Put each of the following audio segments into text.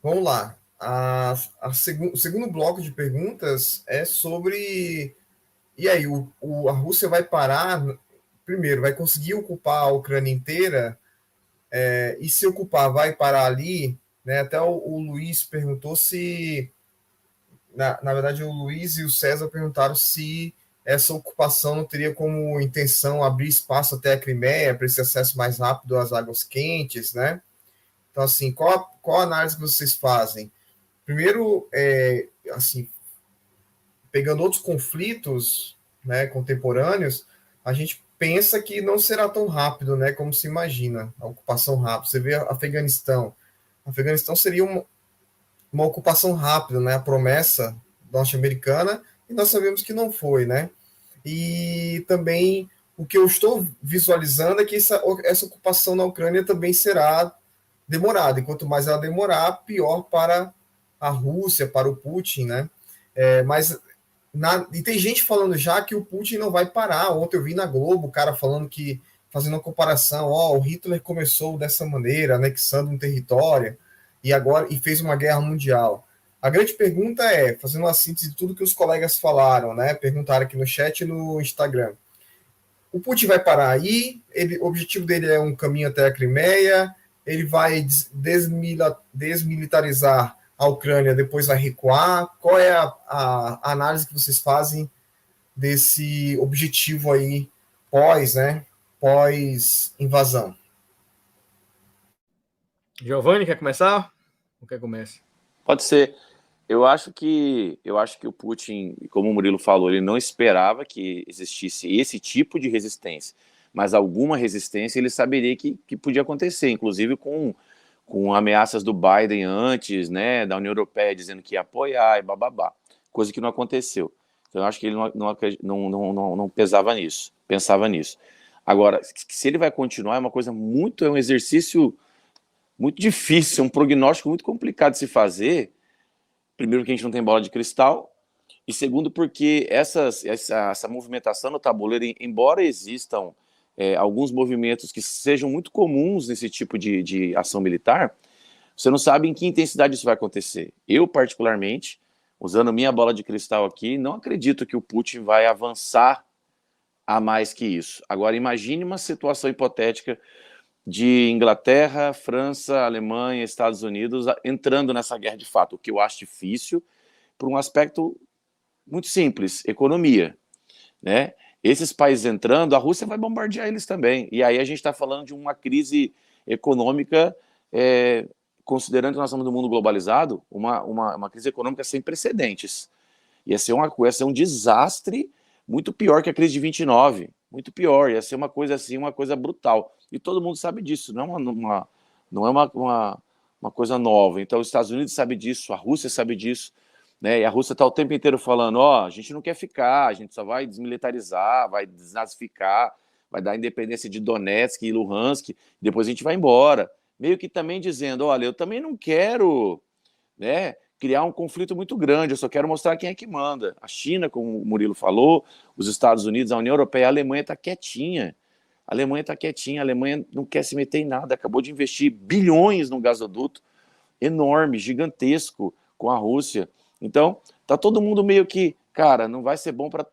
Vamos lá. O segundo bloco de perguntas é sobre. E aí, a Rússia vai parar. Primeiro, vai conseguir ocupar a Ucrânia inteira? E se ocupar, vai parar ali? Né? Até o Luiz perguntou se. Na verdade, o Luiz e o César perguntaram se essa ocupação não teria como intenção abrir espaço até a Crimeia para esse acesso mais rápido às águas quentes, né? Então, assim, qual a análise que vocês fazem? Primeiro, assim, pegando outros conflitos, né, contemporâneos, a gente pensa que não será tão rápido, né, como se imagina, a ocupação rápida. Você vê Afeganistão. Afeganistão seria uma ocupação rápida, né, a promessa norte-americana, e nós sabemos que não foi, né? E também o que eu estou visualizando é que essa ocupação na Ucrânia também será demorada, e quanto mais ela demorar, pior para a Rússia, para o Putin, né? Mas e tem gente falando já que o Putin não vai parar. Ontem eu vi na Globo o cara falando que, fazendo uma comparação, o Hitler começou dessa maneira, anexando um território, e fez uma guerra mundial. A grande pergunta é, fazendo uma síntese de tudo que os colegas falaram, né? Perguntaram aqui no chat e no Instagram. O Putin vai parar aí, o objetivo dele é um caminho até a Crimeia, ele vai desmilitarizar a Ucrânia, depois vai recuar. Qual é a análise que vocês fazem desse objetivo aí né? Pós-invasão? Giovanni, quer começar? Ou quer começar? Pode ser. Eu acho que o Putin, como o Murilo falou, ele não esperava que existisse esse tipo de resistência, mas alguma resistência ele saberia que podia acontecer, inclusive com ameaças do Biden antes, né, da União Europeia dizendo que ia apoiar e bababá, coisa que não aconteceu. Então eu acho que ele não pensava nisso. Agora, se ele vai continuar, é um exercício muito difícil, um prognóstico muito complicado de se fazer. Primeiro, que a gente não tem bola de cristal, e segundo, porque essa movimentação no tabuleiro, embora existam alguns movimentos que sejam muito comuns nesse tipo de ação militar, você não sabe em que intensidade isso vai acontecer. Eu, particularmente, usando minha bola de cristal aqui, não acredito que o Putin vai avançar a mais que isso. Agora, imagine uma situação hipotética de Inglaterra, França, Alemanha, Estados Unidos entrando nessa guerra de fato, o que eu acho difícil, por um aspecto muito simples, economia, né? Esses países entrando, a Rússia vai bombardear eles também, e aí a gente está falando de uma crise econômica, considerando que nós estamos no mundo globalizado, uma crise econômica sem precedentes. Ia ser um desastre muito pior que a crise de 29, muito pior, ia ser uma coisa assim, uma coisa brutal. E todo mundo sabe disso, não é uma coisa nova. Então, os Estados Unidos sabem disso, a Rússia sabe disso, né? E a Rússia está o tempo inteiro falando, a gente não quer ficar, a gente só vai desmilitarizar, vai desnazificar, vai dar independência de Donetsk e Luhansk, depois a gente vai embora. Meio que também dizendo, olha, eu também não quero, né, criar um conflito muito grande, eu só quero mostrar quem é que manda. A China, como o Murilo falou, os Estados Unidos, a União Europeia, a Alemanha está quietinha. A Alemanha não quer se meter em nada, acabou de investir bilhões num gasoduto enorme, gigantesco, com a Rússia. Então, tá todo mundo meio que, cara, não vai ser bom para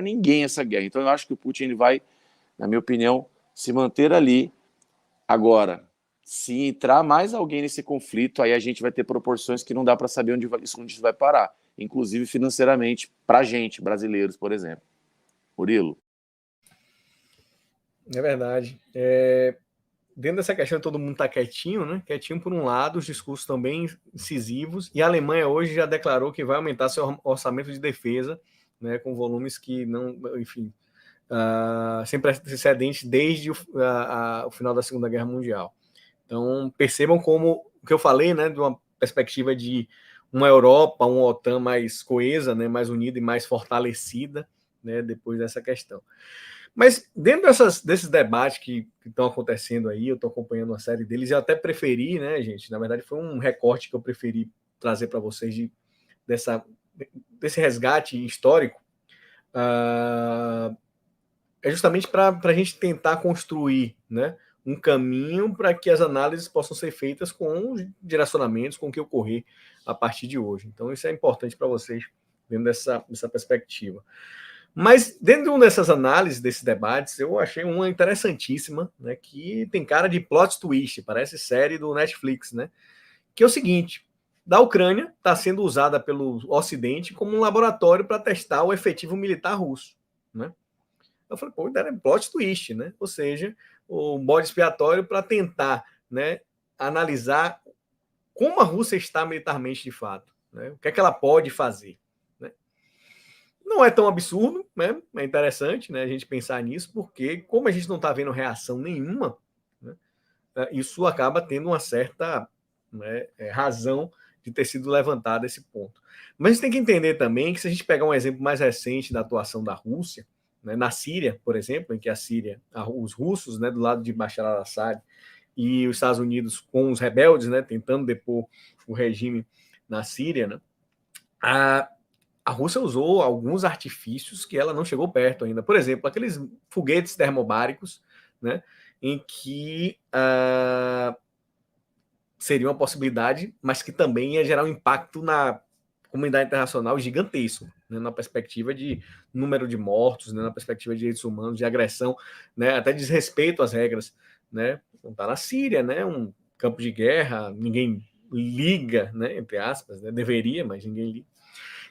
ninguém essa guerra. Então, eu acho que o Putin ele vai, na minha opinião, se manter ali. Agora, se entrar mais alguém nesse conflito, aí a gente vai ter proporções que não dá para saber onde isso vai parar, inclusive financeiramente, para a gente, brasileiros, por exemplo. Murilo? É verdade. Dentro dessa questão, todo mundo está quietinho, né? Quietinho por um lado, os discursos estão bem incisivos, e a Alemanha hoje já declarou que vai aumentar seu orçamento de defesa, né, com volumes que não, enfim, sem precedentes desde o final da Segunda Guerra Mundial. Então, percebam como o que eu falei, né, de uma perspectiva de uma Europa, uma OTAN mais coesa, né, mais unida e mais fortalecida, né, depois dessa questão. Mas dentro desses debates que estão acontecendo aí, eu estou acompanhando uma série deles, e eu até preferi, né, gente? Na verdade, foi um recorte que eu preferi trazer para vocês desse resgate histórico. É justamente para a gente tentar construir, né, um caminho para que as análises possam ser feitas com direcionamentos, com o que ocorrer a partir de hoje. Então, isso é importante para vocês, dentro dessa perspectiva. Mas, dentro de uma dessas análises, desses debates, eu achei uma interessantíssima, né, que tem cara de plot twist, parece série do Netflix, né, que é o seguinte: da Ucrânia está sendo usada pelo Ocidente como um laboratório para testar o efetivo militar russo, né? Eu falei, pô, era plot twist, né? Ou seja, o bode expiatório para tentar, né, analisar como a Rússia está militarmente de fato, né? O que é que ela pode fazer, né? Não é tão absurdo, né? É interessante, né, a gente pensar nisso, porque como a gente não está vendo reação nenhuma, né, isso acaba tendo uma certa, né, razão de ter sido levantado esse ponto. Mas a gente tem que entender também que, se a gente pegar um exemplo mais recente da atuação da Rússia, né, na Síria, por exemplo, em que a Síria, os russos, né, do lado de Bashar al-Assad, e os Estados Unidos com os rebeldes, né, tentando depor o regime na Síria, né, a Rússia usou alguns artifícios que ela não chegou perto ainda. Por exemplo, aqueles foguetes termobáricos, né, em que seria uma possibilidade, mas que também ia gerar um impacto na comunidade internacional gigantesco, né, na perspectiva de número de mortos, né, na perspectiva de direitos humanos, de agressão, né, até desrespeito às regras, né. Está na Síria, né, um campo de guerra, ninguém liga, né, entre aspas, né, deveria, mas ninguém liga.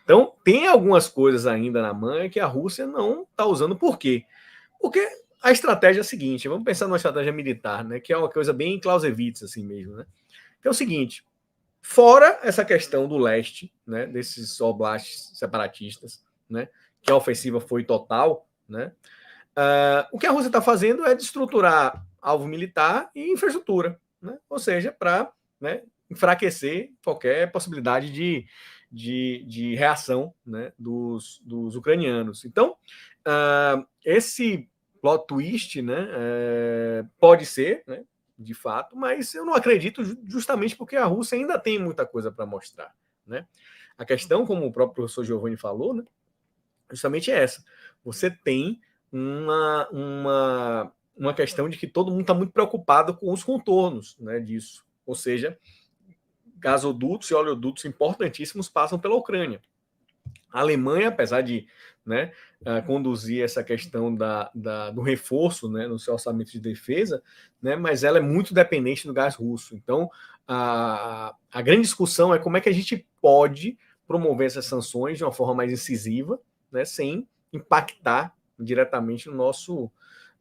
Então, tem algumas coisas ainda na manga que a Rússia não está usando. Por quê? Porque a estratégia é a seguinte: vamos pensar numa estratégia militar, né, que é uma coisa bem Clausewitz, assim mesmo, né, que é o seguinte: fora essa questão do leste, né, desses oblasts separatistas, né, que a ofensiva foi total, né, o que a Rússia está fazendo é destruturar alvo militar e infraestrutura, né, ou seja, para, né, enfraquecer qualquer possibilidade de reação, né, dos ucranianos. Então, esse plot twist, né, pode ser, né, de fato, mas eu não acredito, justamente porque a Rússia ainda tem muita coisa para mostrar, né? A questão, como o próprio professor Giovanni falou, né, justamente é essa: você tem uma questão de que todo mundo está muito preocupado com os contornos, né, disso, ou seja, gasodutos e oleodutos importantíssimos passam pela Ucrânia. A Alemanha, apesar de, né, conduzir essa questão do reforço, né, no seu orçamento de defesa, né, mas ela é muito dependente do gás russo. Então, a grande discussão é como é que a gente pode promover essas sanções de uma forma mais incisiva, né, sem impactar diretamente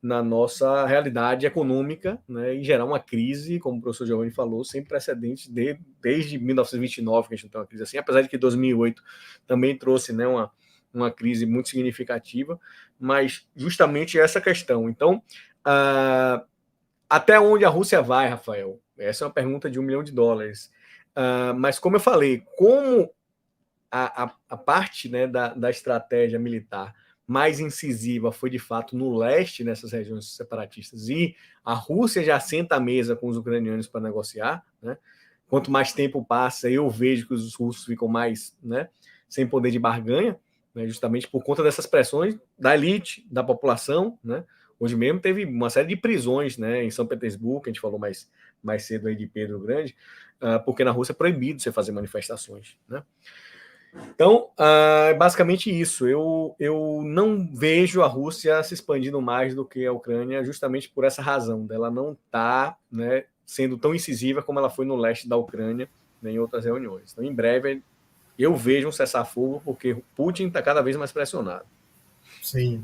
na nossa realidade econômica, né, e gerar uma crise, como o professor Giovanni falou, sem precedentes desde 1929, que a gente não tem uma crise assim, apesar de que 2008 também trouxe, né, uma crise muito significativa, mas justamente essa questão. Então, até onde a Rússia vai, Rafael? Essa é uma pergunta de $1 milhão. Mas, como eu falei, como a parte, né, da estratégia militar mais incisiva foi, de fato, no leste, nessas regiões separatistas, e a Rússia já senta à mesa com os ucranianos para negociar, né? Quanto mais tempo passa, eu vejo que os russos ficam mais, né, sem poder de barganha, né, justamente por conta dessas pressões da elite, da população, né? Hoje mesmo teve uma série de prisões, né, em São Petersburgo, que a gente falou mais cedo aí de Pedro Grande, porque na Rússia é proibido você fazer manifestações, né? Então, é basicamente isso. Eu não vejo a Rússia se expandindo mais do que a Ucrânia, justamente por essa razão, dela não estar, né, sendo tão incisiva como ela foi no leste da Ucrânia, né, em outras reuniões. Então, em breve, eu vejo um cessar-fogo, porque Putin está cada vez mais pressionado. Sim.